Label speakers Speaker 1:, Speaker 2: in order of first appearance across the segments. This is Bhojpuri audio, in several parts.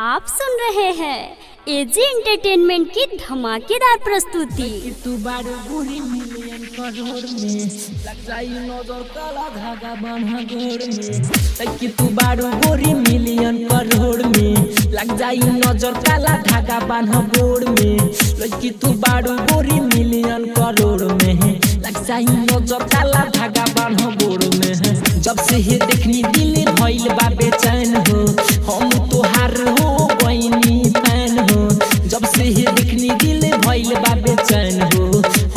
Speaker 1: आप सुन रहे हैं एजी एंटरटेनमेंट की धमाकेदार प्रस्तुति।
Speaker 2: तू बारू बुरी मिलियन करोड़ में लग जाई नजर काला धागा बांधा गोड़ में। कि तू बारू बुरी मिलियन करोड़ में लग जाई नजर काला धागा बांधा गोड़ में। कि तू बारू बुरी मिलियन करोड़ में लग जाई नजर काला धागा बांधा गोड़ में। जब से ही देखनी दिल भइल बा बेचैन हो, हम तोहार हो बहिनी फैन हो। जब से ही देखनी दिल भइल बा बेचैन हो,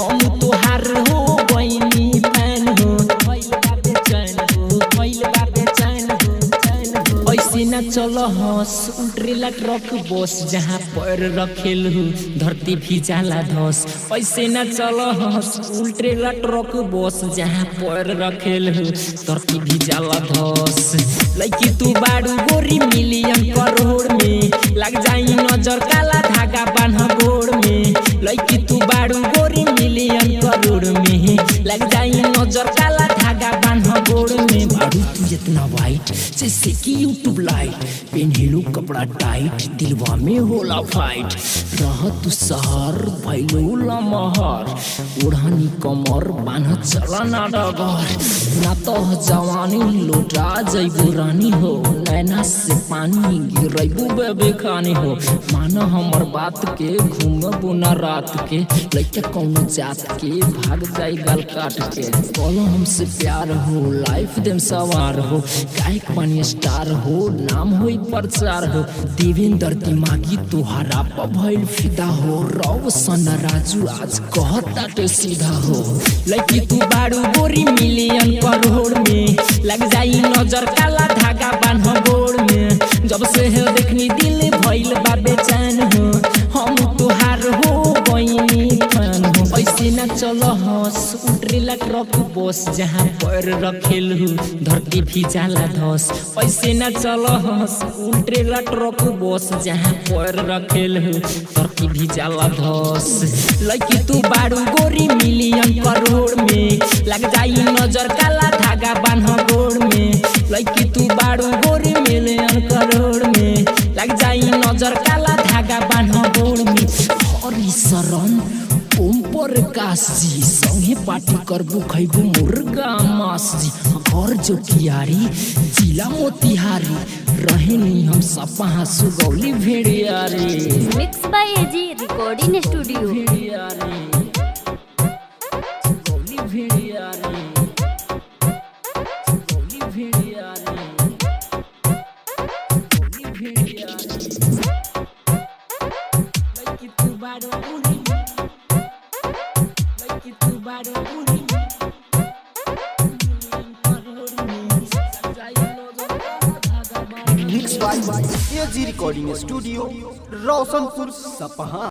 Speaker 2: हम तोहार हो बहिनी फैन हो। भइल बा बेचैन हो, भइल बा बेचैन हो। ऐसे न चलो हंस उल्ट्रेला ट्रक बस, जहाँ पैर रखेल हो धरती भी जाला धस। ऐसे न चलो हंस उल्ट्रेला ट्रक बस, जहाँ पैर रखेल हो धरती भी जाला धस। लइकी तू बारू गोरी मिलियन करोड़ में लग जाई नजर काला धागा बांधा गोड़ में। लइकी तू बारू गोरी मिलियन करोड़ में लग जाई नजर काला धागा बांधा गोड़ में। बारू तू इतना वाइट जैसे कि यूट्यूब लाइट, पेन्हेलू कपड़ा टाइट दिलवा में होला फाइट। रह तू शहर भइलू लमहर, ओढ़नी कमर बांध चला ना डगर। ना तो जवानी लौटा जइबू रानी हो, नैना से पानी गिरबू बेबे खानी हो। मान हमर बात के घूमबू ना रात के, लइका कौनो जात के भाग जाई गाल काट के। बोलो हमसे प्यार हो लाइफ देम सवार हो, गायक बनी स्टार हो नाम होई प्रचार हो। देवेंद्र दिमागी तुहारा पर भइल फिदा हो, रोशन राजू आज कहता तो सीधा हो। लइकी तू बारू गोरी मिलियन करोड़ में लग जाई नजर काला धागा बांधा गोड़ में। जब से है देखनी दिल भइल बा बेचैन हो, हम तोहार हो बहिनी फैन हो। ऐसे न चलो हंस उल्ट्रेला ट्रक बस, जहाँ पैर रखेल हो धरती भी जाला धस। ऐसे न चलो हंस उल्ट्रेला ट्रक बस, जहाँ पैर रखेल हो धरती भी जाला धस। लइकी तू बारू गोरी मिलियन करोड़ में लग जाई नजर काला धागा बांधा गोड़ में। लइकी तू बारू गोरी मिलियन करोड़ में लग जाई नजर काला धागा बांधा गोड़ में। हरी शरण ओम प्रकाश जी संगे पार्टी करबू खैबू मुर्गा मांस जी। घर जो कियारी जिला मोतिहारी रहेनी हम सपा Sugauli Bhediyari.
Speaker 1: Mix by AG recording studio.
Speaker 2: Sugauli Bhediyari, Sugauli Bhediyari, Sugauli Bhediyari. लइकी तू बारू गोरी, लइकी तू बारू गोरी करोड़ में लग जाई नजर काला धागा बांधा।
Speaker 3: Mix by AG recording studio, Roshanpur Sapaha.